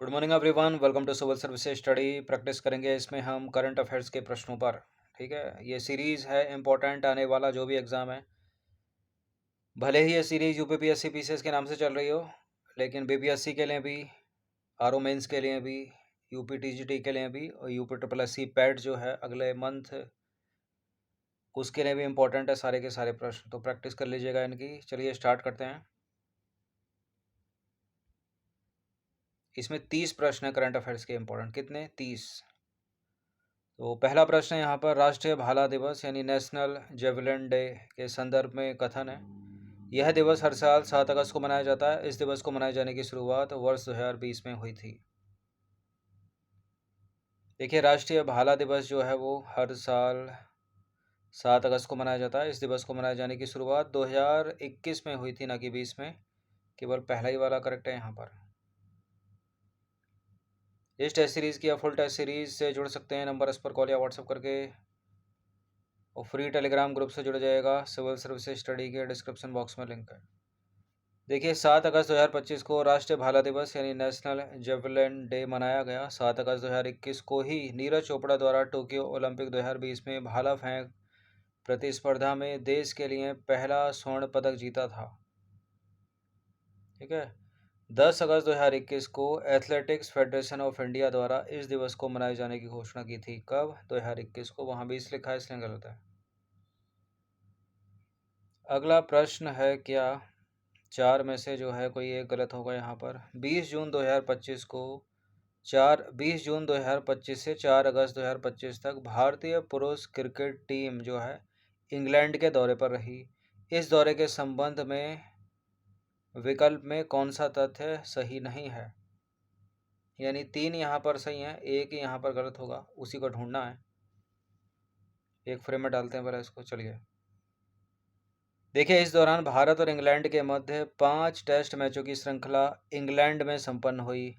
Good morning everyone, welcome to civil services study. Practice करेंगे इसमें हम करंट अफेयर्स के प्रश्नों पर। ठीक है, ये सीरीज़ है इम्पोर्टेंट आने वाला जो भी एग्ज़ाम है। भले ही ये सीरीज़ यूपीपीएससी पीसीएस के नाम से चल रही हो, लेकिन बीपीएससी के लिए भी, आरओ मेंस के लिए भी, यूपी टीजीटी के लिए भी और यूपी ट्रिपल एससी पैट जो है अगले मंथ, उसके लिए भी इम्पोर्टेंट है सारे के सारे प्रश्न। तो प्रैक्टिस कर लीजिएगा इनकी। चलिए स्टार्ट करते हैं। इसमें 30 प्रश्न है करंट अफेयर्स के इम्पोर्टेंट। कितने? 30। तो पहला प्रश्न है यहाँ पर, राष्ट्रीय भाला दिवस यानी नेशनल जेवलिन डे के संदर्भ में कथन है। यह दिवस हर साल 7 अगस्त को मनाया जाता है। इस दिवस को मनाए जाने की शुरुआत वर्ष 2020 में हुई थी। देखिए, राष्ट्रीय भाला दिवस जो है वो हर साल 7 अगस्त को मनाया जाता है। इस दिवस को मनाए जाने की शुरुआत 2021 में हुई थी, ना कि 20 में। केवल पहला ही वाला करेक्ट है यहाँ पर। इस टेस्ट सीरीज़ की या फुल टेस्ट सीरीज से जुड़ सकते हैं नंबर इस पर कॉल या व्हाट्सएप करके, और फ्री टेलीग्राम ग्रुप से जुड़ जाएगा। सिविल सर्विसेज स्टडी के डिस्क्रिप्शन बॉक्स में लिंक है। देखिए, 7 अगस्त 2025 को राष्ट्रीय भाला दिवस यानी नेशनल जेवलिन डे मनाया गया। 7 अगस्त 2021 को ही नीरज चोपड़ा द्वारा टोक्यो ओलंपिक 2020 में भाला फेंक प्रतिस्पर्धा में देश के लिए पहला स्वर्ण पदक जीता था। ठीक है, 10 अगस्त 2021 को एथलेटिक्स फेडरेशन ऑफ इंडिया द्वारा इस दिवस को मनाए जाने की घोषणा की थी। कब? 2021 को। वहाँ 20 लिखा है, इसलिए गलत है। अगला प्रश्न है, क्या 4 में से जो है कोई एक गलत होगा यहाँ पर। 20 जून 2025 को 20 जून 2025 से 4 अगस्त 2025 तक भारतीय पुरुष क्रिकेट टीम जो है इंग्लैंड के दौरे पर रही। इस दौरे के संबंध में विकल्प में कौन सा तथ्य सही नहीं है? यानी 3 यहाँ पर सही है, एक ही यहाँ पर गलत होगा, उसी को ढूंढना है। एक फ्रेम में डालते हैं पहले इसको। चलिए, देखिए, इस दौरान भारत और इंग्लैंड के मध्य 5 टेस्ट मैचों की श्रृंखला इंग्लैंड में संपन्न हुई।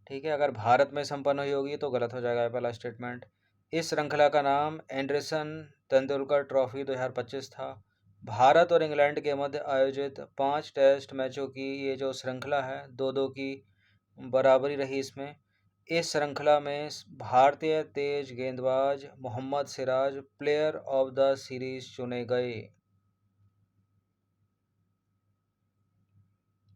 ठीक है, अगर भारत में संपन्न हुई होगी तो गलत हो जाएगा पहला स्टेटमेंट। इस श्रृंखला का नाम एंडरसन तेंदुलकर ट्रॉफी 2025 था। भारत और इंग्लैंड के मध्य आयोजित 5 टेस्ट मैचों की ये जो श्रृंखला है, 2-2 की बराबरी रही इसमें। इस श्रृंखला में भारतीय तेज गेंदबाज Mohammed Siraj player of the series चुने गए।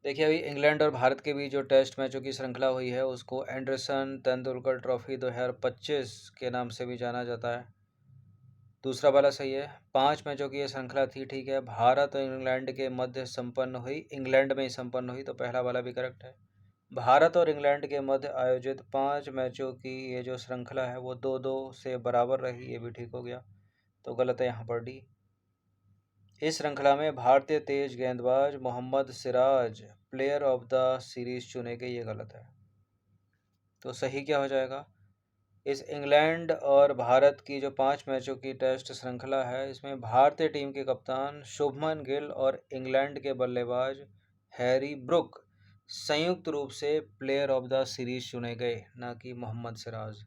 देखिए, अभी इंग्लैंड और भारत के बीच जो टेस्ट मैचों की श्रृंखला हुई है उसको एंडरसन तेंदुलकर ट्रॉफी 2025 के नाम से भी जाना जाता है। दूसरा वाला सही है। 5 मैचों की यह श्रृंखला थी। ठीक है, भारत और इंग्लैंड के मध्य संपन्न हुई, इंग्लैंड में ही संपन्न हुई, तो पहला वाला भी करेक्ट है। भारत और इंग्लैंड के मध्य आयोजित 5 मैचों की ये जो श्रृंखला है वो 2-2 से बराबर रही, ये भी ठीक हो गया, तो गलत है यहाँ पर डी। इस श्रृंखला में भारतीय तेज गेंदबाज Mohammed Siraj player of the series चुने गए, ये गलत है। तो सही क्या हो जाएगा? इस इंग्लैंड और भारत की जो 5 मैचों की टेस्ट श्रृंखला है, इसमें भारतीय टीम के कप्तान शुभमन गिल और इंग्लैंड के बल्लेबाज हैरी ब्रुक संयुक्त रूप से प्लेयर ऑफ द सीरीज चुने गए, ना कि मोहम्मद सिराज।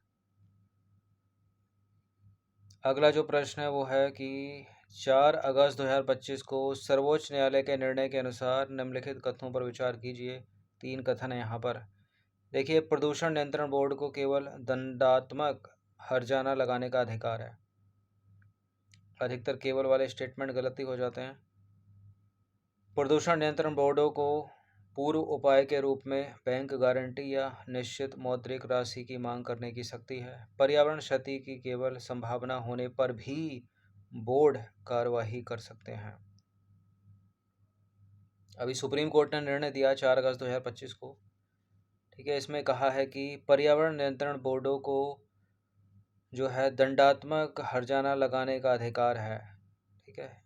अगला जो प्रश्न है वो है कि 4 अगस्त 2025 को सर्वोच्च न्यायालय के निर्णय के अनुसार निम्नलिखित कथनों पर विचार कीजिए। 3 कथन है यहाँ पर। देखिए, प्रदूषण नियंत्रण बोर्ड को केवल दंडात्मक हर्जाना लगाने का अधिकार है। अधिकतर केवल वाले स्टेटमेंट गलती हो जाते हैं। प्रदूषण नियंत्रण बोर्डों को पूर्व उपाय के रूप में बैंक गारंटी या निश्चित मौद्रिक राशि की मांग करने की शक्ति है। पर्यावरण क्षति की केवल संभावना होने पर भी बोर्ड कार्यवाही कर सकते हैं। अभी सुप्रीम कोर्ट ने निर्णय दिया 4 अगस्त 2025 को। ठीक है, इसमें कहा है कि पर्यावरण नियंत्रण बोर्डों को जो है दंडात्मक हर्जाना लगाने का अधिकार है। ठीक है,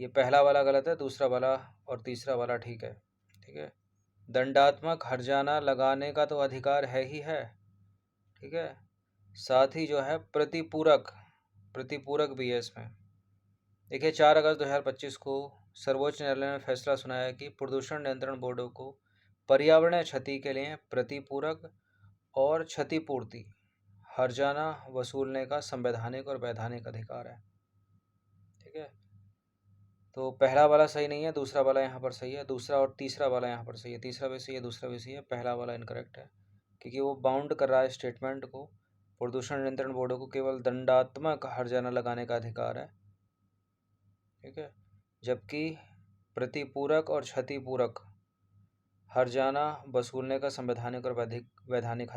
ये पहला वाला गलत है, दूसरा वाला और तीसरा वाला ठीक है। ठीक है, दंडात्मक हर्जाना लगाने का तो अधिकार है ही है। ठीक है, साथ ही जो है प्रतिपूरक भी है इसमें। देखिए, 4 अगस्त 2025 को सर्वोच्च न्यायालय ने फैसला सुनाया कि प्रदूषण नियंत्रण बोर्डों को पर्यावरणीय क्षति के लिए प्रतिपूरक और क्षतिपूर्ति हर्जाना वसूलने का संवैधानिक और वैधानिक अधिकार है। ठीक है, तो पहला वाला सही नहीं है, दूसरा वाला यहाँ पर सही है, दूसरा और तीसरा वाला यहाँ पर सही है, तीसरा भी सही है, दूसरा भी सही है, पहला वाला इनकरेक्ट है, क्योंकि वो बाउंड कर रहा है स्टेटमेंट को। प्रदूषण नियंत्रण बोर्डों को केवल दंडात्मक हर्जाना लगाने का अधिकार है, ठीक है, जबकि प्रतिपूरक और क्षतिपूरक हर्जाना वसूलने का संवैधानिक और वैधानिक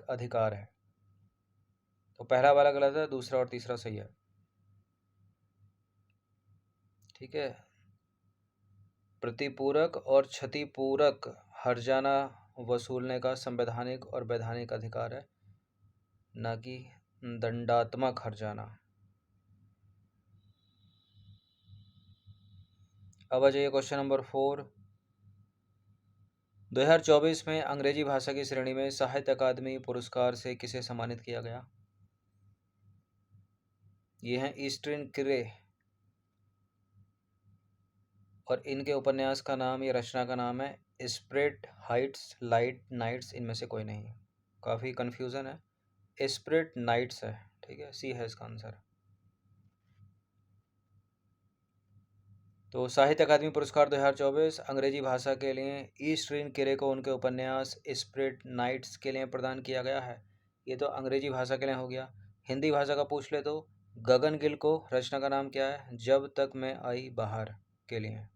अधिकार है। तो पहला वाला गलत है, दूसरा और तीसरा सही है, ठीक है। प्रतिपूरक और क्षतिपूरक हर्जाना वसूलने का संवैधानिक और वैधानिक अधिकार है, न कि दंडात्मक हर्जाना। अब आ जाइए क्वेश्चन नंबर 4। 2024 में अंग्रेजी भाषा की श्रेणी में साहित्य अकादमी पुरस्कार से किसे सम्मानित किया गया? ये हैं ईस्टर्न क्रे, और इनके उपन्यास का नाम या रचना का नाम है स्प्रिट हाइट्स लाइट नाइट्स, इनमें से कोई नहीं, काफ़ी कन्फ्यूज़न है, स्प्रिट नाइट्स है, ठीक है, सी है इसका आंसर। तो साहित्य अकादमी पुरस्कार 2024 अंग्रेजी भाषा के लिए ईस्टर्न क्रे को उनके उपन्यास स्प्रिट नाइट्स के लिए प्रदान किया गया है। ये तो अंग्रेजी भाषा के लिए हो गया। हिंदी भाषा का पूछ ले तो गगन गिल को रचना का नाम क्या है? जब तक मैं आई बाहर के लिए।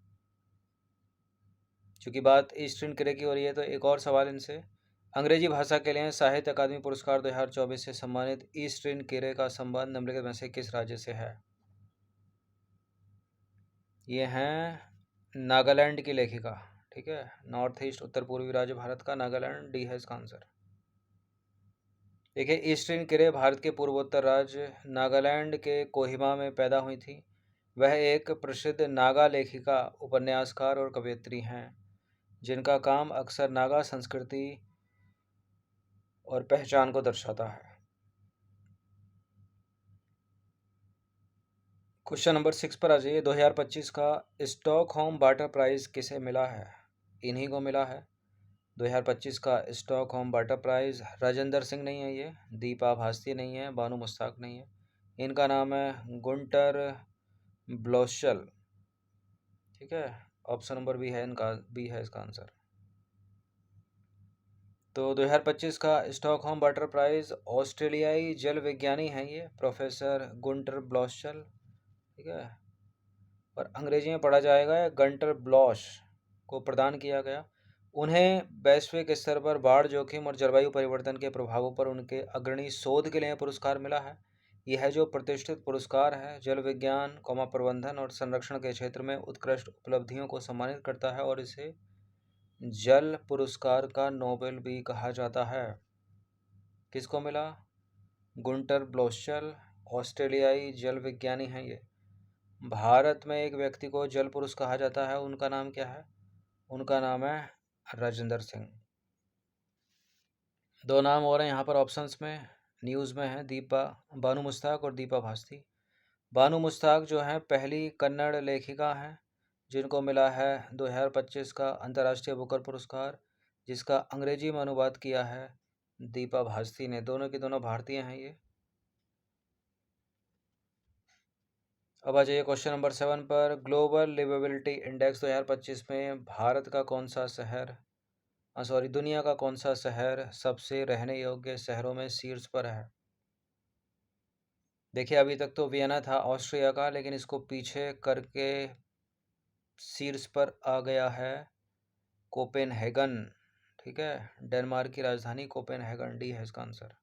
चूँकि बात ईस्टर्न क्रे की हो रही है तो एक और सवाल इनसे, अंग्रेजी भाषा के लिए साहित्य अकादमी पुरस्कार 2024 से सम्मानित ईस्टर्न क्रे का संबंध निम्नलिखित में से किस राज्य से है? ये हैं नागालैंड की लेखिका, ठीक है, नॉर्थ ईस्ट उत्तर पूर्वी राज्य भारत का नागालैंड, डी है इसका आंसर। देखिए ईस्टर्न क्रे भारत के पूर्वोत्तर राज्य नागालैंड के कोहिमा में पैदा हुई थी। वह एक प्रसिद्ध नागा लेखिका, उपन्यासकार और कवयित्री हैं, जिनका काम अक्सर नागा संस्कृति और पहचान को दर्शाता है। क्वेश्चन नंबर 6 पर आ जाइए। 2025 का स्टॉकहोम वाटर प्राइज़ किसे मिला है? इन्हीं को मिला है 2025 का Stockholm water prize. Rajendra Singh नहीं है ये, दीपा भास्ती नहीं है, बानू मुश्ताक नहीं है, इनका नाम है गुंटर ब्लॉशल, ठीक है, ऑप्शन नंबर बी है इनका, बी है इसका आंसर। तो 2025 का स्टॉकहोम वाटर प्राइज़ ऑस्ट्रेलियाई जल विज्ञानी हैं ये प्रोफेसर गुंटर ब्लॉशल, ठीक है, और अंग्रेजी में पढ़ा जाएगा या गंटर ब्लॉश, को प्रदान किया गया। उन्हें वैश्विक स्तर पर बाढ़ जोखिम और जलवायु परिवर्तन के प्रभावों पर उनके अग्रणी शोध के लिए पुरस्कार मिला है। यह जो प्रतिष्ठित पुरस्कार है जल विज्ञान, प्रबंधन और संरक्षण के क्षेत्र में उत्कृष्ट उपलब्धियों को सम्मानित करता है और इसे जल पुरस्कार का नोबेल भी कहा जाता है। किसको मिला? गुंटर ब्लॉशल, ऑस्ट्रेलियाई जल विज्ञानी हैं ये। भारत में एक व्यक्ति को जल पुरुष कहा जाता है, उनका नाम क्या है? उनका नाम है राजेंद्र सिंह। दो नाम और हैं यहाँ पर ऑप्शंस में, न्यूज़ में है, बानू मुश्ताक और दीपा भास्ती। बानू मुश्ताक जो हैं पहली कन्नड़ लेखिका हैं जिनको मिला है 2025 का अंतर्राष्ट्रीय बुकर पुरस्कार, जिसका अंग्रेजी में अनुवाद किया है दीपा भास्ती ने। दोनों की दोनों भारतीय हैं ये। अब आ जाइए क्वेश्चन नंबर 7 पर। ग्लोबल लिवेबिलिटी इंडेक्स 2025 में भारत का कौन सा शहर, दुनिया का कौन सा शहर सबसे रहने योग्य शहरों में शीर्ष पर है? देखिए अभी तक तो वियना था ऑस्ट्रिया का, लेकिन इसको पीछे करके शीर्ष पर आ गया है कोपेनहेगन, ठीक है, डेनमार्क की राजधानी कोपेनहेगन, डी है इसका आंसर।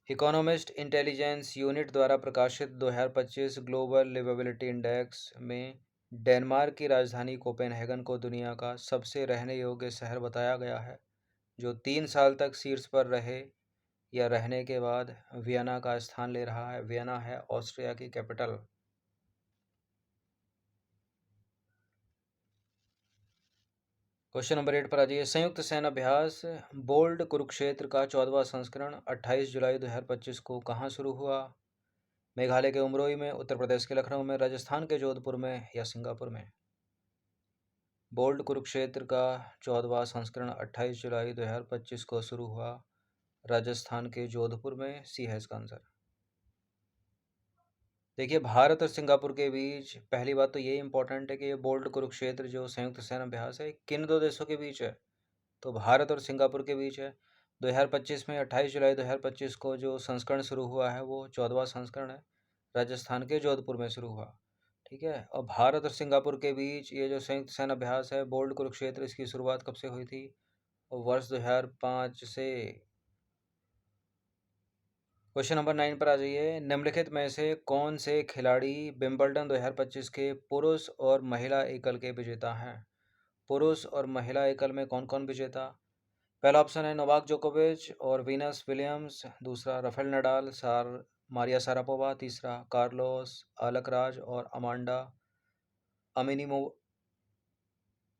इकोनॉमिस्ट इंटेलिजेंस यूनिट द्वारा प्रकाशित 2025 ग्लोबल लिवेबिलिटी इंडेक्स में डेनमार्क की राजधानी कोपेनहेगन को दुनिया का सबसे रहने योग्य शहर बताया गया है, जो 3 साल तक शीर्ष पर रहे या रहने के बाद वियना का स्थान ले रहा है। वियना है ऑस्ट्रिया की कैपिटल। क्वेश्चन नंबर 8 पर आ जाइए। संयुक्त सेना अभ्यास बोल्ड कुरुक्षेत्र का 14वां संस्करण 28 जुलाई 2025 को कहाँ शुरू हुआ? मेघालय के उमरोई में, उत्तर प्रदेश के लखनऊ में, राजस्थान के जोधपुर में या सिंगापुर में? बोल्ड कुरुक्षेत्र का 14वां संस्करण 28 जुलाई 2025 को शुरू हुआ राजस्थान के जोधपुर में, सी है इसका आंसर। देखिए, भारत और सिंगापुर के बीच पहली बात तो ये इम्पोर्टेंट है कि ये बोल्ट कुरुक्षेत्र जो संयुक्त सेना अभ्यास है किन दो देशों के बीच है, तो भारत और सिंगापुर के बीच है। 2025 में 28 जुलाई 2025 को जो संस्करण शुरू हुआ है वो 14वां संस्करण है, राजस्थान के जोधपुर में शुरू हुआ। ठीक है, और भारत और सिंगापुर के बीच ये जो संयुक्त सेना अभ्यास है बोल्ट कुरुक्षेत्र, इसकी शुरुआत कब से हुई थी? वर्ष 2005 से। क्वेश्चन नंबर 9 पर आ जाइए। निम्नलिखित में से कौन से खिलाड़ी विंबलडन 2025 के पुरुष और महिला एकल के विजेता हैं? पुरुष और महिला एकल में कौन कौन विजेता? पहला ऑप्शन है नोवाक जोकोविच और वीनस विलियम्स, दूसरा राफेल नडाल, मारिया शारापोवा, तीसरा कार्लोस अलकराज और अमांडा अमिनीमो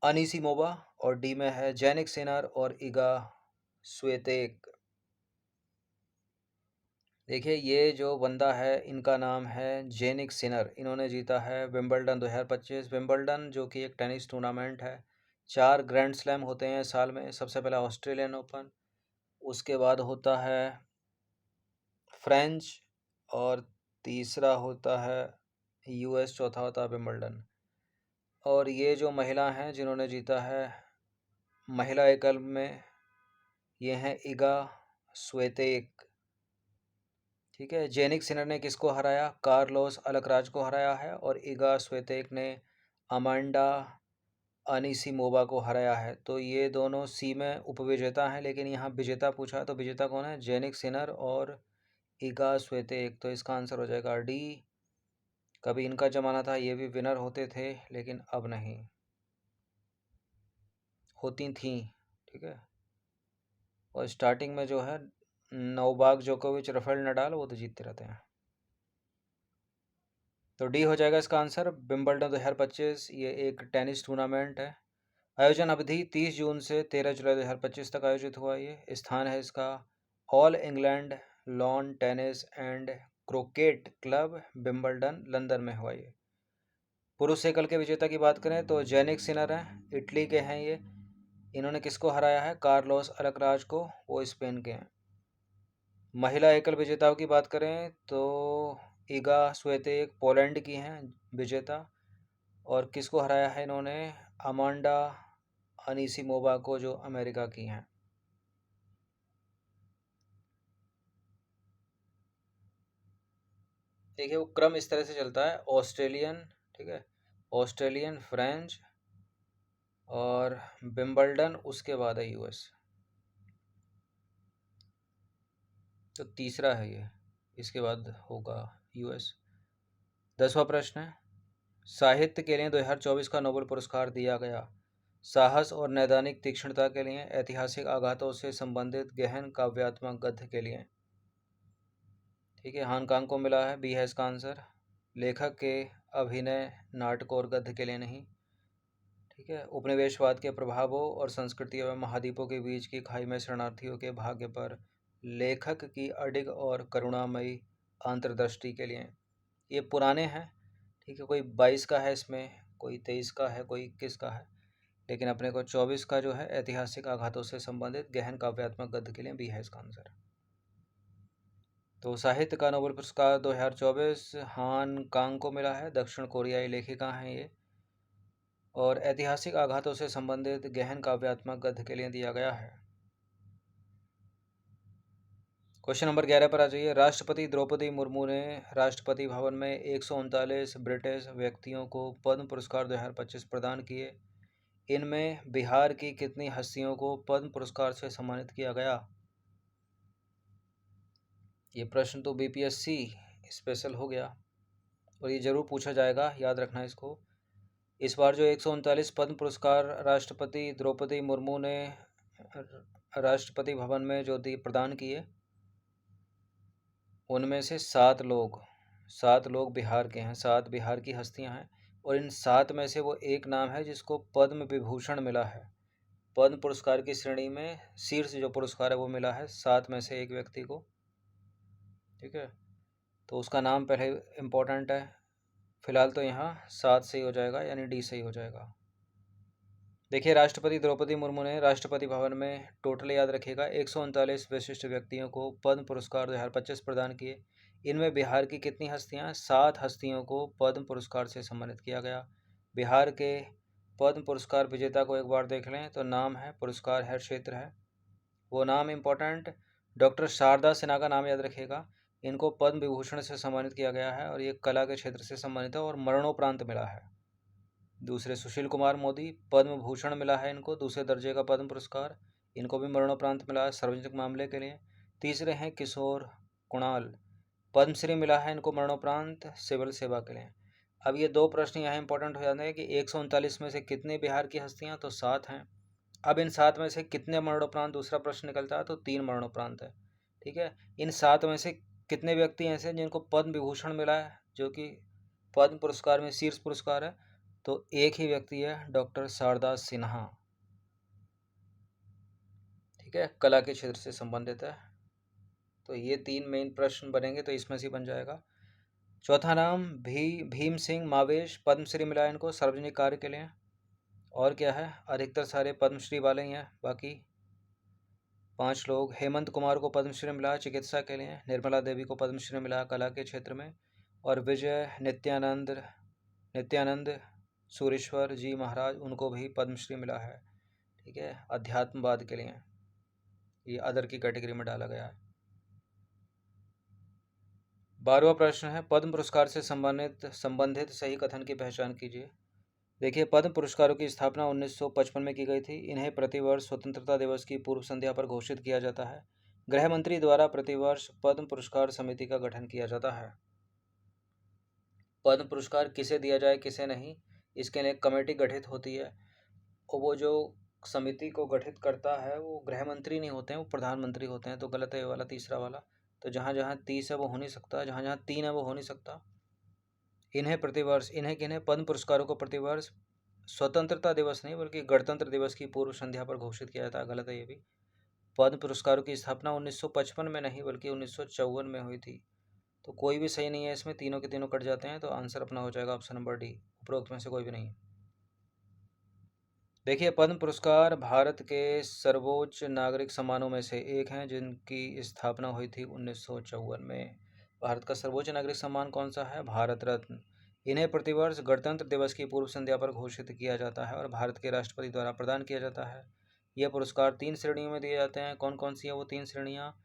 अनीसीमोवा, और डी में है जेनिक सिनर और इगा स्वेतेक। देखिए, ये जो बंदा है इनका नाम है जेनिक सिनर। इन्होंने जीता है विंबलडन 2025। विंबलडन जो कि एक टेनिस टूर्नामेंट है, 4 ग्रैंड स्लैम होते हैं साल में। सबसे पहला ऑस्ट्रेलियन ओपन, उसके बाद होता है फ्रेंच, और तीसरा होता है यूएस, चौथा होता है विंबलडन। और ये जो महिला हैं जिन्होंने जीता है महिला एकल में, ये हैं इगा स्वेतेक। ठीक है, जेनिक सिनर ने किसको हराया? कार्लोस अलकराज को हराया है, और इगा स्वेतेक ने अमांडा अनीसीमोवा को हराया है। तो ये दोनों सी में उपविजेता हैं, लेकिन यहाँ विजेता पूछा तो विजेता कौन है? जेनिक सिनर और इगा स्वेतेक। तो इसका आंसर हो जाएगा डी। कभी इनका जमाना था, ये भी विनर होते थे, लेकिन अब नहीं होती थी। ठीक है, और स्टार्टिंग में जो है नोवाक जोकोविच, राफेल नडाल, वो तो जीतते रहते हैं। तो डी हो जाएगा इसका आंसर। विंबलडन 2025 ये एक टेनिस टूर्नामेंट है। आयोजन अवधि 30 जून से 13 जुलाई 2025 तक आयोजित हुआ। ये स्थान है इसका all England lawn tennis and cricket club Wimbledon, London में हुआ ये। पुरुष एकल के विजेता की बात करें तो जेनिक सिनर हैं, इटली के हैं ये। इन्होंने किसको हराया है? कार्लोस अलकराज को, वो स्पेन के हैं। महिला एकल विजेताओं की बात करें तो इगा स्वेतेक पोलैंड की हैं विजेता, और किसको हराया है इन्होंने? अमांडा अनीसीमोवा को, जो अमेरिका की हैं। देखिए, वो क्रम इस तरह से चलता है, ऑस्ट्रेलियन, ठीक है, ऑस्ट्रेलियन, फ्रेंच और विंबलडन, उसके बाद है यूएस। तो तीसरा है ये, इसके बाद होगा यूएस। 10वां प्रश्न है, साहित्य के लिए 2024 का नोबेल पुरस्कार दिया गया। साहस और नैदानिक तीक्ष्णता के लिए, ऐतिहासिक आघातों से संबंधित गहन काव्यात्मक गद्य के लिए। ठीक है, हांगकांग को मिला है, बी है इसका आंसर। लेखक के अभिनय, नाटक और गद्य के लिए नहीं। ठीक है, उपनिवेशवाद के प्रभावों और संस्कृति एवं महाद्वीपों के बीच की खाई में शरणार्थियों के भाग्य पर लेखक की अडिग और करुणामयी अंतर्दृष्टि के लिए। ये पुराने हैं, ठीक है, कोई 22 का है इसमें, कोई 23 का है, कोई 21 का है, लेकिन अपने को 24 का जो है ऐतिहासिक आघातों से संबंधित गहन काव्यात्मक गद्य के लिए भी है इसका आंसर। तो साहित्य का नोबेल पुरस्कार 2024 हान कांग को मिला है, दक्षिण कोरियाई लेखिका हैं ये, और ऐतिहासिक आघातों से संबंधित गहन काव्यात्मक गद्य के लिए दिया गया है। क्वेश्चन नंबर 11 पर आ जाइए। राष्ट्रपति द्रौपदी मुर्मू ने राष्ट्रपति भवन में 139 ब्रिटिश व्यक्तियों को पद्म पुरस्कार 2025 प्रदान किए। इनमें बिहार की कितनी हस्तियों को पद्म पुरस्कार से सम्मानित किया गया? ये प्रश्न तो बीपीएससी स्पेशल हो गया, और ये जरूर पूछा जाएगा, याद रखना इसको। इस बार जो 139 पद्म पुरस्कार राष्ट्रपति द्रौपदी मुर्मू ने राष्ट्रपति भवन में जो प्रदान किए, उनमें से 7 लोग बिहार के हैं, 7 बिहार की हस्तियां हैं। और इन 7 में से वो एक नाम है जिसको पद्म विभूषण मिला है। पद्म पुरस्कार की श्रेणी में शीर्ष जो पुरस्कार है वो मिला है 7 में से एक व्यक्ति को। ठीक है, तो उसका नाम पहले इम्पोर्टेंट है। फिलहाल तो यहाँ 7 सही हो जाएगा, यानी डी सही हो जाएगा। देखिए, राष्ट्रपति द्रौपदी मुर्मू ने राष्ट्रपति भवन में टोटल, याद रखिएगा, 139 विशिष्ट व्यक्तियों को पद्म पुरस्कार 2025 प्रदान किए। इनमें बिहार की कितनी हस्तियां? 7 हस्तियों को पद्म पुरस्कार से सम्मानित किया गया। बिहार के पद्म पुरस्कार विजेता को एक बार देख लें तो नाम है, पुरस्कार है, क्षेत्र है, वो नाम इम्पोर्टेंट, डॉक्टर शारदा सिन्हा का नाम याद रखिएगा। इनको पद्म विभूषण से सम्मानित किया गया है और ये कला के क्षेत्र से सम्मानित है और मरणोपरांत मिला है। दूसरे सुशील कुमार मोदी, पद्म भूषण मिला है इनको, दूसरे दर्जे का पद्म पुरस्कार, इनको भी मरणोपरांत मिला है सार्वजनिक मामले के लिए। तीसरे हैं किशोर कुणाल, पद्मश्री मिला है इनको मरणोपरांत सिविल सेवा के लिए। अब ये 2 प्रश्न यहाँ इंपॉर्टेंट हो जाते हैं कि 139 में से कितने बिहार की हस्तियाँ? तो 7 हैं। अब इन 7 में से कितने मरणोपरांत? दूसरा प्रश्न निकलता है तो 3 मरणोपरांत है। ठीक है, इन 7 में से कितने व्यक्ति ऐसे जिनको पद्म विभूषण मिला है, जो कि पद्म पुरस्कार में शीर्ष पुरस्कार है? तो एक ही व्यक्ति है, डॉक्टर शारदा सिन्हा। ठीक है, कला के क्षेत्र से संबंधित है। तो ये 3 मेन प्रश्न बनेंगे तो इसमें से बन जाएगा। चौथा नाम भीम सिंह मावेश, पद्मश्री मिला है इनको सार्वजनिक कार्य के लिए। और क्या है, अधिकतर सारे पद्मश्री वाले ही हैं। बाकी 5 लोग, हेमंत कुमार को पद्मश्री मिला चिकित्सा के लिए, निर्मला देवी को पद्मश्री मिला कला के क्षेत्र में, और विजय नित्यानंद सूरेश्वर जी महाराज, उनको भी पद्मश्री मिला है। ठीक है, अध्यात्मवाद के लिए, ये अदर की कैटेगरी में डाला गया है। 12वां प्रश्न है, पद्म पुरस्कार से संबंधित सही कथन की पहचान कीजिए। देखिए, पद्म पुरस्कारों की स्थापना 1955 में की गई थी। इन्हें प्रतिवर्ष स्वतंत्रता दिवस की पूर्व संध्या पर घोषित किया जाता है। गृह मंत्री द्वारा प्रतिवर्ष पद्म पुरस्कार समिति का गठन किया जाता है। पद्म पुरस्कार किसे दिया जाए किसे नहीं, इसके लिए कमेटी गठित होती है और वो जो समिति को गठित करता है वो गृह मंत्री नहीं होते हैं, वो प्रधानमंत्री होते हैं। तो गलत है ये वाला, तीसरा वाला। तो जहाँ जहाँ 30 है वो हो नहीं सकता, जहाँ जहाँ 3 है वो हो नहीं सकता। इन्हें प्रतिवर्ष, किन्हें पद्म पुरस्कारों को प्रतिवर्ष स्वतंत्रता दिवस नहीं बल्कि गणतंत्र दिवस की पूर्व संध्या पर घोषित किया जाता है। गलत है ये भी। पद्म पुरस्कारों की स्थापना 1955 में नहीं बल्कि 1954 में हुई थी। तो कोई भी सही नहीं है इसमें, तीनों के तीनों कट जाते हैं। तो आंसर अपना हो जाएगा ऑप्शन नंबर डी, उपरोक्त में से कोई भी नहीं। देखिए, पद्म पुरस्कार भारत के सर्वोच्च नागरिक सम्मानों में से एक हैं जिनकी स्थापना हुई थी 1954 में। भारत का सर्वोच्च नागरिक सम्मान कौन सा है? भारत रत्न। इन्हें प्रतिवर्ष गणतंत्र दिवस की पूर्व संध्या पर घोषित किया जाता है और भारत के राष्ट्रपति द्वारा प्रदान किया जाता है। यह पुरस्कार 3 श्रेणियों में दिए जाते हैं। कौन कौन सी है वो 3 श्रेणियाँ?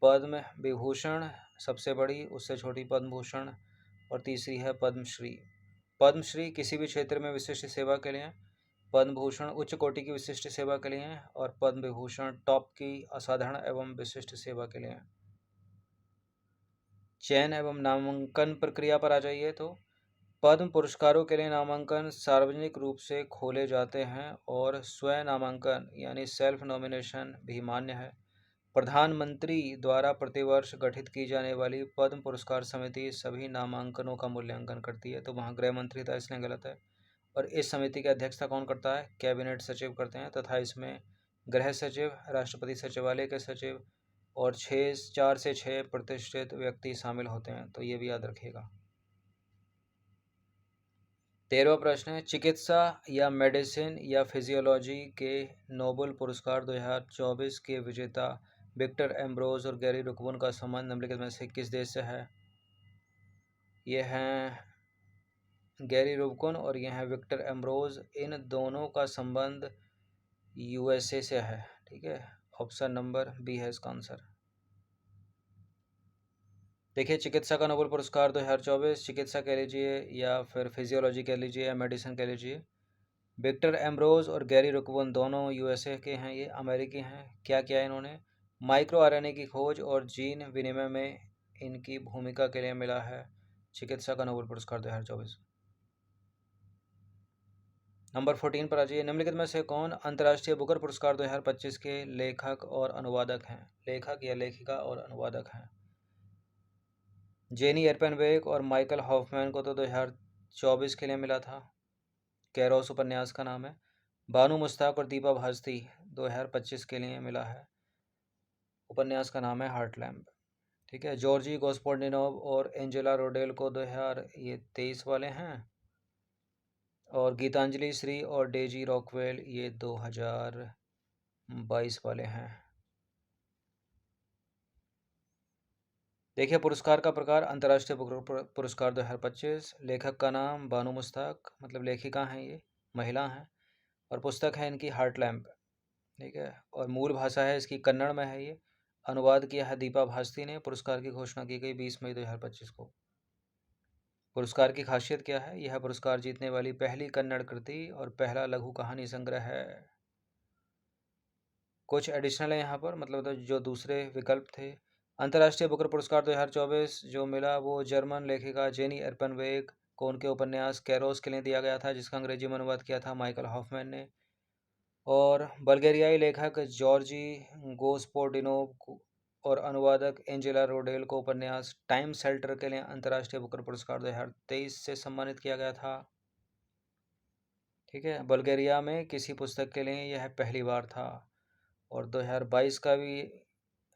पद्म विभूषण सबसे बड़ी, उससे छोटी पद्म भूषण, और तीसरी है पद्मश्री। पद्मश्री किसी भी क्षेत्र में विशिष्ट सेवा के लिए, पद्म भूषण उच्च कोटि की विशिष्ट सेवा के लिए, और पद्म विभूषण टॉप की असाधारण एवं विशिष्ट सेवा के लिए। चयन एवं नामांकन प्रक्रिया पर आ जाइए। तो पद्म पुरस्कारों के लिए नामांकन सार्वजनिक रूप से खोले जाते हैं और स्वयं नामांकन यानी सेल्फ नॉमिनेशन भी मान्य है। प्रधानमंत्री द्वारा प्रतिवर्ष गठित की जाने वाली पद्म पुरस्कार समिति सभी नामांकनों का मूल्यांकन करती है। तो वहाँ गृह मंत्री था, इसलिए गलत है। और इस समिति की अध्यक्षता कौन करता है? कैबिनेट सचिव करते हैं, तथा इसमें गृह सचिव, राष्ट्रपति सचिवालय के सचिव और 4 से 6 प्रतिष्ठित व्यक्ति शामिल होते हैं। तो ये भी याद रखिएगा। 13वां प्रश्न है, चिकित्सा या मेडिसिन या फिजियोलॉजी के नोबेल पुरस्कार 2024 के विजेता विक्टर एम्ब्रोज और गैरी रुकवन का संबंध निम्नलिखित में से किस देश से है? ये हैं गैरी रुकवन और ये हैं विक्टर एम्ब्रोज। इन दोनों का संबंध यूएसए से है। ठीक है, ऑप्शन नंबर बी है इसका आंसर। देखिए, चिकित्सा का नोबेल पुरस्कार 2024, चिकित्सा कह लीजिए या फिर फिजियोलॉजी कह लीजिए या मेडिसिन कह लीजिए, विक्टर एम्ब्रोज और गैरी रुकवन दोनों यूएसए के हैं, ये अमेरिकी हैं। क्या किया इन्होंने? माइक्रो आरएनए की खोज और जीन विनिमय में इनकी भूमिका के लिए मिला है चिकित्सा का नोबेल पुरस्कार 2024। नंबर 14 पर आ जाइए। निम्नलिखित में से कौन अंतर्राष्ट्रीय बुकर पुरस्कार 2025 के लेखक और अनुवादक हैं? लेखक या लेखिका और अनुवादक हैं। जेनी एर्पेनबेक और माइकल हॉफमैन को तो 2024 के लिए मिला था, कैरोस उपन्यास का नाम है। बानू मुश्ताक और दीपा भारती 2025 के लिए मिला है, उपन्यास का नाम है हार्टलैम्ब। ठीक है, जॉर्जी गोस्पोर्डिनोव और एंजेला रोडेल को 2023 वाले हैं, और गीतांजलि श्री और डेजी रॉकवेल ये 2022 वाले हैं। देखिए पुरस्कार का प्रकार अंतर्राष्ट्रीय पुरस्कार 2025, लेखक का नाम बानू मुश्ताक, मतलब लेखिका हैं ये, महिला हैं, और पुस्तक है इनकी हार्ट लैम्प। ठीक है, और मूल भाषा है इसकी कन्नड़ में है ये। अनुवाद किया है दीपा भास्ती ने। पुरस्कार की घोषणा की गई 20 मई 2025 को। पुरस्कार की खासियत क्या है? यह पुरस्कार जीतने वाली पहली कन्नड़ कृति और पहला लघु कहानी संग्रह है। कुछ एडिशनल है यहाँ पर, मतलब तो जो दूसरे विकल्प थे। अंतर्राष्ट्रीय बुकर पुरस्कार 2024 जो मिला वो जर्मन लेखिका जेनी एर्पनवेग को उनके उपन्यास कैरोस के लिए दिया गया था, जिसका अंग्रेजी में अनुवाद किया था माइकल हॉफमैन ने। और बल्गेरियाई लेखक जॉर्जी गोस्पोडिनोव और अनुवादक एंजेला रोडेल को उपन्यास टाइम शेल्टर के लिए अंतर्राष्ट्रीय बुकर पुरस्कार 2023 से सम्मानित किया गया था। ठीक है, बल्गेरिया में किसी पुस्तक के लिए यह पहली बार था। और 2022 का भी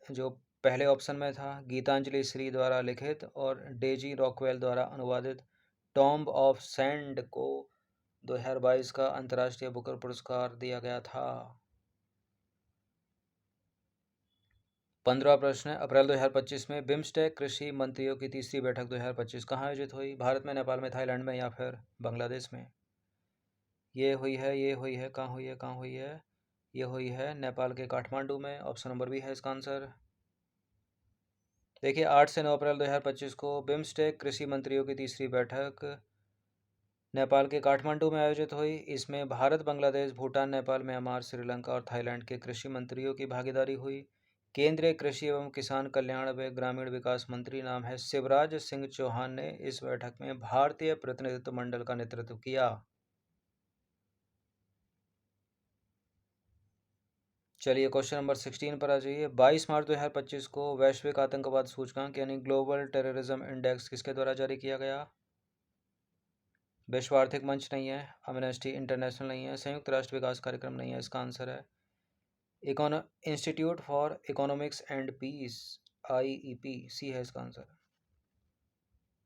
जो पहले ऑप्शन में था, गीतांजलि श्री द्वारा लिखित और डेजी रॉकवेल द्वारा अनुवादित टॉम्ब ऑफ सैंड को 2022 का अंतर्राष्ट्रीय बुकर पुरस्कार दिया गया था। 15वां प्रश्न है, अप्रैल 2025 में बिम्स्टेक कृषि मंत्रियों की तीसरी बैठक 2025 कहाँ आयोजित हुई? भारत में, नेपाल में, थाईलैंड में या फिर बांग्लादेश में? ये हुई है, ये हुई है, कहाँ हुई है, कहाँ हुई है? ये हुई है नेपाल के काठमांडू में। ऑप्शन नंबर बी है इसका आंसर। देखिए 8 से 9 अप्रैल 2025 को बिम्स्टेक कृषि मंत्रियों की तीसरी बैठक नेपाल के काठमांडू में आयोजित हुई। इसमें भारत, बांग्लादेश, भूटान, नेपाल, म्यांमार, श्रीलंका और थाईलैंड के कृषि मंत्रियों की भागीदारी हुई। केंद्रीय कृषि एवं किसान कल्याण व ग्रामीण विकास मंत्री नाम है शिवराज सिंह चौहान ने इस बैठक में भारतीय प्रतिनिधित्व मंडल का नेतृत्व किया। चलिए क्वेश्चन नंबर 16 पर आ जाइए। 22 मार्च 2025 को वैश्विक आतंकवाद सूचकांक यानी ग्लोबल टेररिज्म इंडेक्स किसके द्वारा जारी किया गया? विश्व आर्थिक मंच नहीं है, एमनेस्टी इंटरनेशनल नहीं है, संयुक्त राष्ट्र विकास कार्यक्रम नहीं है, इसका आंसर है institute for economics and peace, IEP, C है इसका आंसर।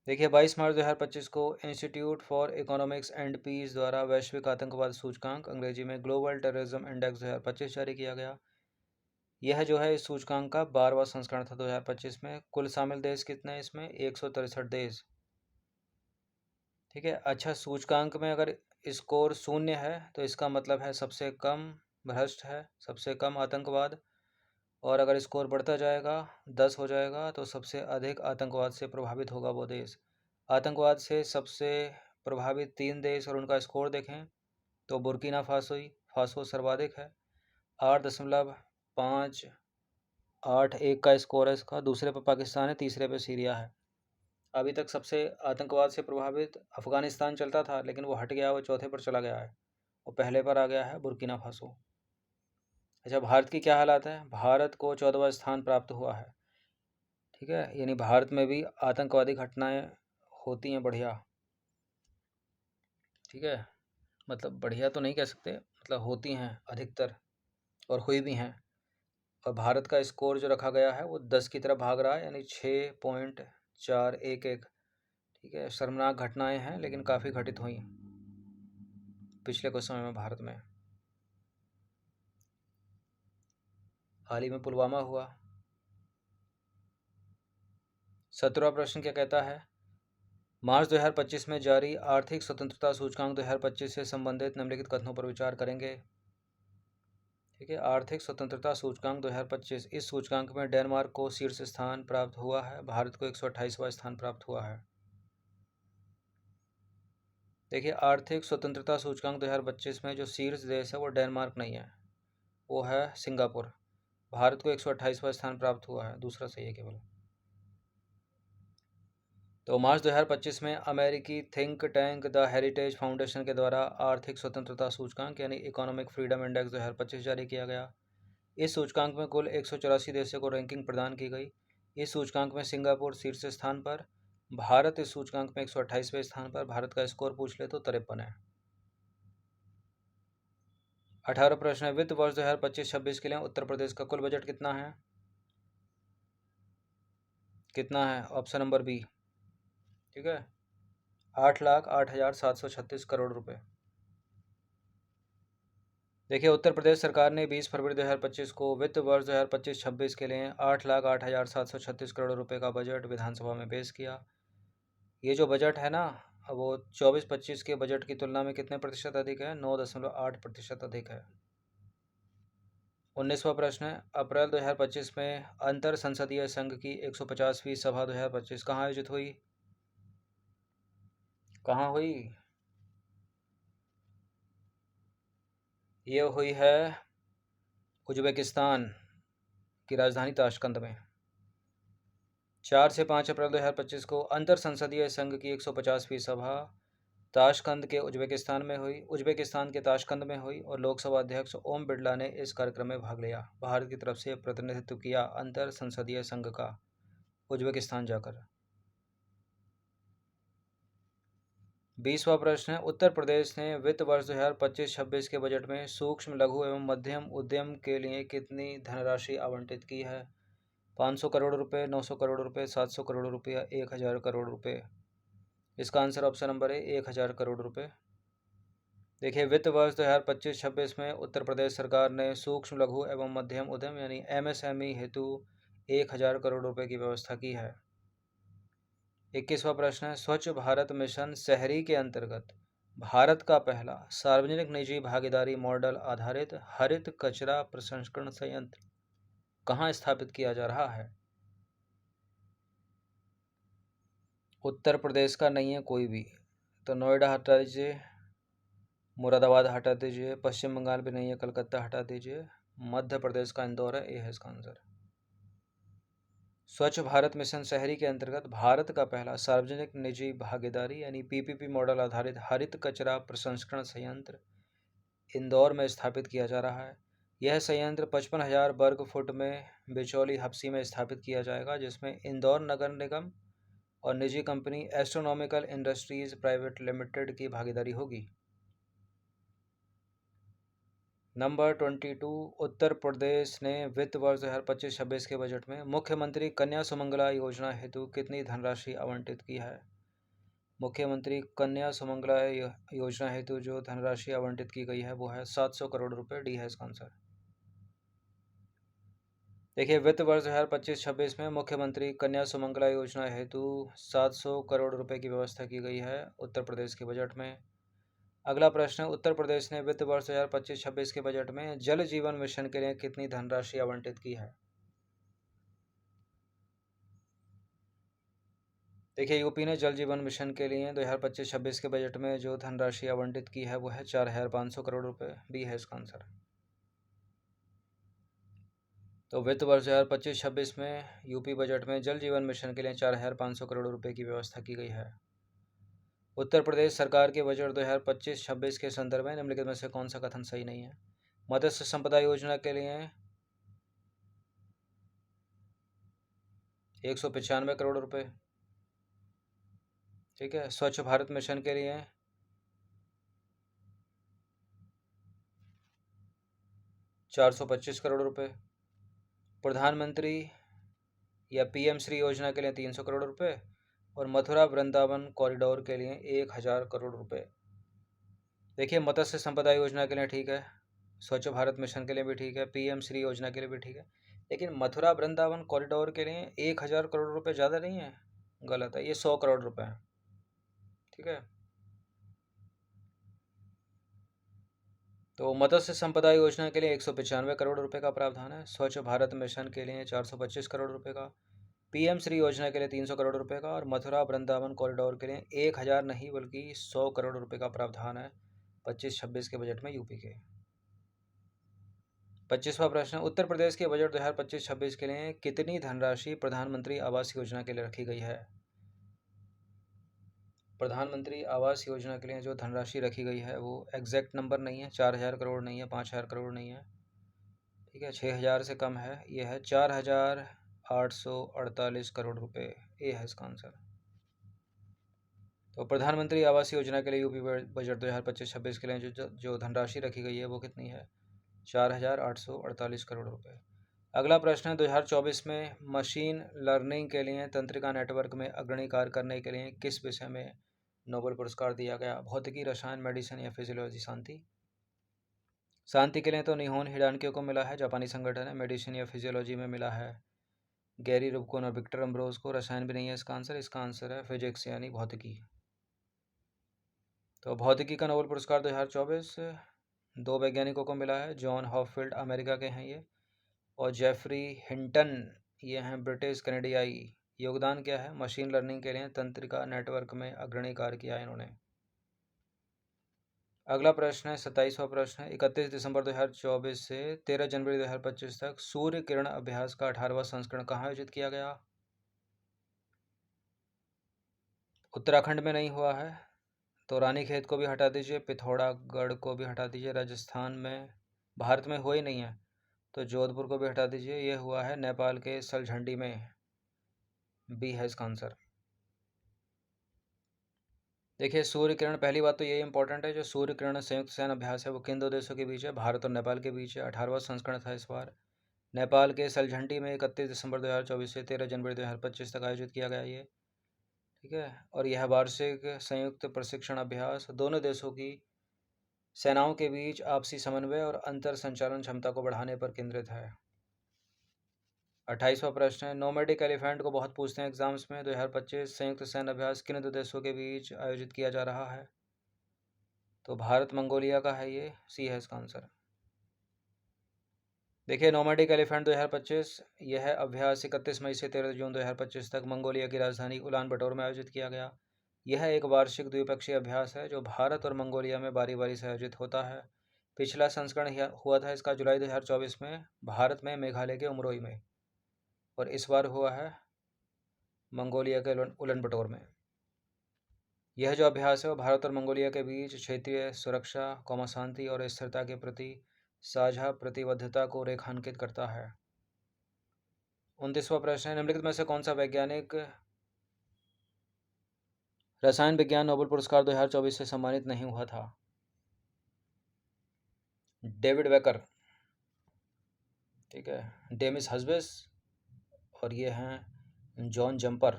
देखिए 22 मार्च 2025 को institute for economics and peace द्वारा वैश्विक आतंकवाद सूचकांक, अंग्रेजी में ग्लोबल टेररिज्म इंडेक्स 2025 जारी किया गया। यह जो है इस सूचकांक का 12वां संस्करण था 2025 में। कुल शामिल देश कितने हैं इसमें? 163 देश। ठीक है, अच्छा सूचकांक में अगर स्कोर 0 है तो इसका मतलब है सबसे कम भ्रष्ट है, सबसे कम आतंकवाद। और अगर स्कोर बढ़ता जाएगा, 10 हो जाएगा, तो सबसे अधिक आतंकवाद से प्रभावित होगा वो देश। आतंकवाद से सबसे प्रभावित 3 देश और उनका स्कोर देखें तो बुर्किना फासो सर्वाधिक है, 8.581 का स्कोर है इसका। दूसरे पर पाकिस्तान है, तीसरे पे सीरिया है। अभी तक सबसे आतंकवाद से प्रभावित अफगानिस्तान चलता था, लेकिन वो हट गया, वो चौथे पर चला गया है और पहले पर आ गया है बुर्किना फासो। अच्छा, भारत की क्या हालात है? भारत को 14वां स्थान प्राप्त हुआ है। ठीक है, यानी भारत में भी आतंकवादी घटनाएं होती हैं बढ़िया। ठीक है, मतलब बढ़िया तो नहीं कह सकते, मतलब होती हैं अधिकतर और हुई भी हैं। और भारत का स्कोर जो रखा गया है वो 10 की तरफ भाग रहा है, यानी 6.411। ठीक है, शर्मनाक घटनाएं हैं लेकिन काफ़ी घटित हुई पिछले कुछ समय में भारत में। हाल ही में पुलवामा हुआ। 17वां प्रश्न क्या कहता है? मार्च 2025 में जारी आर्थिक स्वतंत्रता सूचकांक 2025 से संबंधित निम्नलिखित कथनों पर विचार करेंगे। ठीक है, आर्थिक स्वतंत्रता सूचकांक 2025, इस सूचकांक में डेनमार्क को शीर्ष स्थान प्राप्त हुआ है, भारत को 128वां स्थान प्राप्त हुआ है। देखिए आर्थिक स्वतंत्रता सूचकांक 2025 में जो शीर्ष देश है वो डेनमार्क नहीं है, वो है सिंगापुर। भारत को 128वां स्थान प्राप्त हुआ है, दूसरा सही है केवल। तो मार्च 2025 में अमेरिकी think tank the heritage foundation के द्वारा आर्थिक स्वतंत्रता सूचकांक यानी इकोनॉमिक फ्रीडम इंडेक्स 2025 जारी किया गया। इस सूचकांक में कुल 184 देशों को रैंकिंग प्रदान की गई। इस सूचकांक में सिंगापुर शीर्ष स्थान पर, भारत इस सूचकांक में 128वें स्थान पर। भारत का स्कोर पूछ ले तो 53 है। 18 प्रश्न है, वित्त वर्ष 2025-26 के लिए उत्तर प्रदेश का कुल बजट कितना है? कितना है? Option number B. ठीक है, 8,08,736 करोड़ रुपए। देखिए, उत्तर प्रदेश सरकार ने 20 फरवरी 2025 को वित्त वर्ष 2025-26 के लिए 8,08,736 करोड़ रुपए का बजट विधानसभा में पेश किया। ये जो बजट है ना, वो 24-25 के बजट की तुलना में कितने प्रतिशत अधिक है? 9.8% अधिक है। 19वां प्रश्न है, अप्रैल 2025 में अंतर संसदीय संघ की 150वीं सभा 2025 कहाँ आयोजित हुई? कहाँ हुई? ये हुई है उज्बेकिस्तान की राजधानी ताशकंद में। 4 से 5 अप्रैल 2025 को अंतर संसदीय संघ की 150वीं सभा ताशकंद के उज्बेकिस्तान में हुई। उज्बेकिस्तान के ताशकंद में हुई और लोकसभा अध्यक्ष ओम बिरला ने इस कार्यक्रम में भाग लिया। भारत की तरफ से प्रतिनिधित्व किया अंतर संसदीय संघ का उज्बेकिस्तान जाकर। 20वां प्रश्न है, उत्तर प्रदेश ने वित्त वर्ष 2025-26 के बजट में सूक्ष्म लघु एवं मध्यम उद्यम के लिए कितनी धनराशि आवंटित की है? 500 करोड़ रुपए, 900 करोड़ रुपए, 700 करोड़ रुपया, 1000 करोड़ रुपए। इसका आंसर ऑप्शन नंबर है 1000 करोड़ रुपए। देखिए, वित्त वर्ष 2025-26 में उत्तर प्रदेश सरकार ने सूक्ष्म लघु एवं मध्यम उद्यम यानी एमएसएमई हेतु 1000 करोड़ रुपए की व्यवस्था की है। 21वां प्रश्न है, स्वच्छ भारत मिशन शहरी के अंतर्गत भारत का पहला सार्वजनिक निजी भागीदारी मॉडल आधारित हरित कचरा प्रसंस्करण संयंत्र कहाँ स्थापित किया जा रहा है? उत्तर प्रदेश का नहीं है कोई भी, तो नोएडा हटा दीजिए, मुरादाबाद हटा दीजिए, पश्चिम बंगाल भी नहीं है, कलकत्ता हटा दीजिए, मध्य प्रदेश का इंदौर है, ये है इसका आंसर। स्वच्छ भारत मिशन शहरी के अंतर्गत भारत का पहला सार्वजनिक निजी भागीदारी यानी पीपीपी मॉडल आधारित हरित कचरा प्रसंस्करण संयंत्र इंदौर में स्थापित किया जा रहा है। यह संयंत्र 55,000 वर्ग फुट में बिचौली हप्सी में स्थापित किया जाएगा, जिसमें इंदौर नगर निगम और निजी company astronomical industries private limited की भागीदारी होगी। नंबर 22, उत्तर प्रदेश ने वित्त वर्ष 2025-26 के बजट में मुख्यमंत्री कन्या सुमंगला योजना हेतु कितनी धनराशि आवंटित की है? मुख्यमंत्री कन्या सुमंगला योजना हेतु जो धनराशि आवंटित की गई है वो है 700 करोड़ रुपए। डी है इसका आंसर। देखिए, वित्त वर्ष 2025-26 में मुख्यमंत्री कन्या सुमंगला योजना हेतु 700 करोड़ रुपए की व्यवस्था की गई है उत्तर प्रदेश के बजट में। अगला प्रश्न, उत्तर प्रदेश ने वित्त वर्ष 2025-26 के बजट में जल जीवन मिशन के लिए कितनी धनराशि आवंटित की है? देखिए, यूपी ने जल जीवन मिशन के लिए 2025-26 के बजट में जो धनराशि आवंटित की है वो है 4,500 करोड़ रुपए। डी है इसका आंसर। तो वित्त वर्ष 2025-26 में यूपी बजट में जल जीवन मिशन के लिए 4,500 करोड़ रुपए की व्यवस्था की गई है। उत्तर प्रदेश सरकार के बजट 2025-26 के संदर्भ में निम्नलिखित में से कौन सा कथन सही नहीं है? मत्स्य संपदा योजना के लिए 195 करोड़ रुपए, ठीक है। स्वच्छ भारत मिशन के लिए 425 करोड़ रुपए, प्रधानमंत्री या पीएम श्री योजना के लिए 300 करोड़ रुपए और मथुरा वृंदावन कॉरिडोर के लिए 1000 करोड़ रुपए। देखिए, मत्स्य संपदा योजना के लिए ठीक है, स्वच्छ भारत मिशन के लिए भी ठीक है, पीएम श्री योजना के लिए भी ठीक है, लेकिन मथुरा वृंदावन कॉरिडोर के लिए 1000 करोड़ रुपए ज़्यादा नहीं है? गलत है, ये 100 करोड़ रुपए है, ठीक है। तो मत्स्य संपदा योजना के लिए 195 करोड़ रुपए का प्रावधान है, स्वच्छ भारत मिशन के लिए 425 करोड़ रुपए का, पीएम श्री योजना के लिए 300 करोड़ रुपए का और मथुरा वृंदावन कॉरिडोर के लिए 1000 नहीं बल्कि 100 करोड़ रुपए का प्रावधान है 25-26 के बजट में यूपी के। 25वां प्रश्न, उत्तर प्रदेश के बजट 2025-26 के लिए कितनी धनराशि प्रधानमंत्री आवास योजना के लिए रखी गई है? प्रधानमंत्री आवास योजना के लिए जो धनराशि रखी गई है वो एग्जैक्ट नंबर नहीं है, 4000 करोड़ नहीं है, 5000 करोड़ नहीं है, ठीक है, 6000 से कम है, ये है 4848 करोड़ रुपए। ये है इसका आंसर। तो प्रधानमंत्री आवास योजना के लिए यूपी बजट 2025-26 के लिए जो धनराशि रखी गई है वो कितनी है? 4848 करोड़ रुपए। अगला प्रश्न है, 2024 में मशीन लर्निंग के लिए तंत्रिका नेटवर्क में अग्रणी कार्य करने के लिए किस विषय में नोबेल पुरस्कार दिया गया? भौतिकी, रसायन, मेडिसिन या फिजियोलॉजी? शांति। शांति के लिए तो निहोन हिडानक्यो को मिला है, जापानी संगठन है। मेडिसिन या फिजियोलॉजी में मिला है गैरी रुबकोन और विक्टर अम्ब्रोज को। रसायन भी नहीं है इसका आंसर, इसका आंसर है फिजिक्स यानी भौतिकी। तो भौतिकी का नोबेल पुरस्कार 2024 दो वैज्ञानिकों को मिला है। जॉन हॉपफील्ड अमेरिका के हैं ये, और जेफरी हिंटन ये हैं ब्रिटिश कनेडियाई। योगदान क्या है? मशीन लर्निंग के लिए तंत्रिका नेटवर्क में अग्रणी कार्य किया इन्होंने। अगला प्रश्न है 27वां प्रश्न है, 31 दिसंबर 2024 से 13 जनवरी 2025 तक सूर्य किरण अभ्यास का 18वां संस्करण कहाँ आयोजित किया गया? उत्तराखंड में नहीं हुआ है, तो रानीखेत को भी हटा दीजिए, पिथौरागढ़ को भी हटा दीजिए। राजस्थान में, भारत में हुआ ही नहीं है, तो जोधपुर को भी हटा दीजिए। ये हुआ है नेपाल के सलझंडी में, बी है इसका आंसर। देखिए सूर्य किरण, पहली बात तो ये इंपॉर्टेंट है, जो सूर्य किरण संयुक्त सैन्य अभ्यास है वो किन दो देशों के बीच है? भारत और नेपाल के बीच है। 18वां संस्करण था इस बार। नेपाल के सलझंडी में 31 दिसंबर 2024 से 13 जनवरी 2025 तक आयोजित किया गया ये, ठीक है। और यह वार्षिक संयुक्त प्रशिक्षण अभ्यास दोनों देशों की सेनाओं के बीच आपसी समन्वय और अंतर संचालन क्षमता को बढ़ाने पर केंद्रित है। 28वां प्रश्न है, नोमैडिक एलिफेंट को बहुत पूछते हैं एग्जाम्स में। 2025 संयुक्त सैन्य अभ्यास किन दो देशों के बीच आयोजित किया जा रहा है? तो भारत मंगोलिया का है ये, सी है इसका आंसर। देखिए नोमैडिक एलिफेंट 2025 यह अभ्यास 31 मई से 13 जून 2025 तक मंगोलिया की राजधानी उलान बटोर में आयोजित किया गया। यह एक वार्षिक द्विपक्षीय अभ्यास है जो भारत और मंगोलिया में बारी बारी से आयोजित होता है। पिछला संस्करण हुआ था इसका जुलाई 2024 में भारत में मेघालय के उमरोई में, और इस बार हुआ है मंगोलिया के उलन बटोर में। यह जो अभ्यास है वो भारत और मंगोलिया के बीच क्षेत्रीय सुरक्षा, शांति और स्थिरता के प्रति साझा प्रतिबद्धता को रेखांकित करता है। 29वां प्रश्न है, निम्नलिखित में से कौन सा वैज्ञानिक रसायन विज्ञान नोबेल पुरस्कार 2024 से सम्मानित नहीं हुआ था? डेविड वेकर, ठीक है, डेमिस हस्बेस, और ये हैं जॉन जंपर।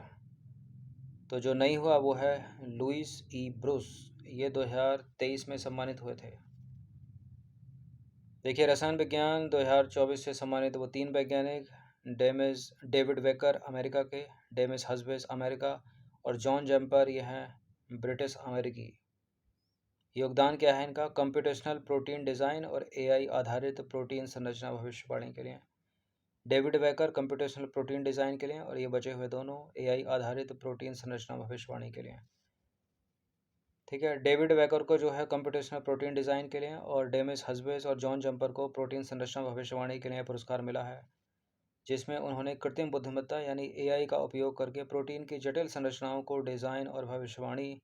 तो जो नहीं हुआ वो है लुइस ई ब्रूस, ये 2023 में सम्मानित हुए थे। देखिए रसायन विज्ञान 2024 से सम्मानित वो तीन वैज्ञानिक, डेविड वेकर अमेरिका के, डेमिस हस्बेस अमेरिका, और जॉन जंपर, ये हैं ब्रिटिश अमेरिकी। योगदान क्या है इनका? कंप्यूटेशनल प्रोटीन डिज़ाइन और एआई आधारित प्रोटीन संरचना भविष्यवाणी के लिए। David waker computational protein design के लिए, और ये बचे हुए दोनों एआई आधारित प्रोटीन संरचना भविष्यवाणी के लिए, ठीक है। डेविड वेकर को जो है कंप्यूटेशनल प्रोटीन डिज़ाइन के लिए, और डेमिस हस्बेस और जॉन जंपर को प्रोटीन संरचना भविष्यवाणी के लिए पुरस्कार मिला है, जिसमें उन्होंने कृत्रिम बुद्धिमत्ता यानी एआई का उपयोग करके प्रोटीन की जटिल संरचनाओं को डिज़ाइन और भविष्यवाणी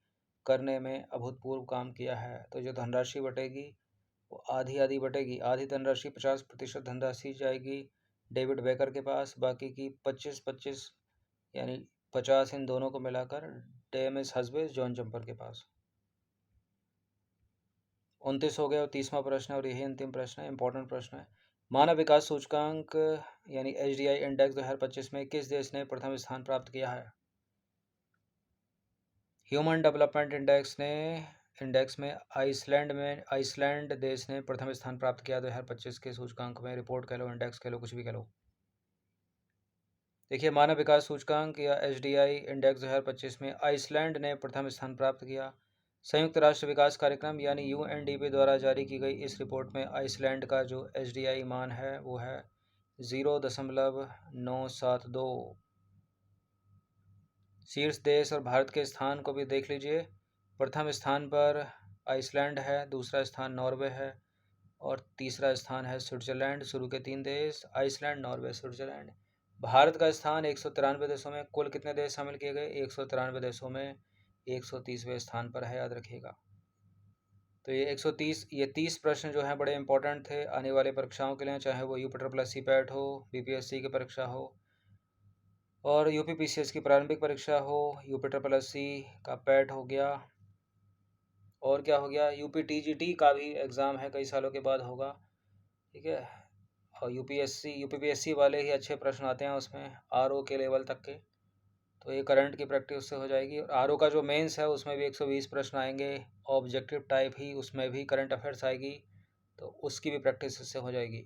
करने में अभूतपूर्व काम किया है। तो जो धनराशि बटेगी वो आधी आधी बटेगी, आधी धनराशि 50% धनराशि जाएगी डेविड बेकर के पास, बाकी की 25-25 यानी 50 इन दोनों को मिलाकर डेमिस हस्बेस जॉन जंपर के पास। 29 हो गया, और 30वां प्रश्न है, और यही अंतिम प्रश्न है, इंपॉर्टेंट प्रश्न है। मानव विकास सूचकांक यानी HDI इंडेक्स 2025 में किस देश ने प्रथम स्थान प्राप्त किया है? ह्यूमन डेवलपमेंट इंडेक्स में आइसलैंड देश ने प्रथम स्थान प्राप्त किया 2025 के सूचकांक में। रिपोर्ट कह लो, इंडेक्स कह लो, कुछ भी कह लो। देखिए मानव विकास सूचकांक या HDI इंडेक्स 2025 में आइसलैंड ने प्रथम स्थान प्राप्त किया। संयुक्त राष्ट्र विकास कार्यक्रम यानी UNDP द्वारा जारी की गई इस रिपोर्ट में आइसलैंड का जो HDI मान है वो है 0.972। शीर्ष देश और भारत के स्थान को भी देख लीजिए। प्रथम स्थान पर आइसलैंड है, दूसरा स्थान नॉर्वे है, और तीसरा स्थान है स्विट्जरलैंड। शुरू के तीन देश आइसलैंड, नॉर्वे, स्विट्जरलैंड। भारत का स्थान 193 देशों में, कुल कितने देश शामिल किए गए? 193 देशों में 130वें स्थान पर है, याद रखिएगा। तो ये 30 प्रश्न जो हैं बड़े इंपॉर्टेंट थे आने वाले परीक्षाओं के लिए, चाहे वो UP++ CPAT हो, BPSC की परीक्षा हो, और UPPCS की प्रारंभिक परीक्षा हो, UP++ का पैट हो गया, और क्या हो गया, UPTGT का भी एग्ज़ाम है, कई सालों के बाद होगा, ठीक है। और UPPSC वाले ही अच्छे प्रश्न आते हैं उसमें, RO के लेवल तक के। तो ये करंट की प्रैक्टिस से हो जाएगी। और RO का जो मेंस है उसमें भी 120 प्रश्न आएंगे, ऑब्जेक्टिव टाइप ही, उसमें भी करंट अफेयर्स आएगी। तो उसकी भी प्रैक्टिस इससे हो जाएगी।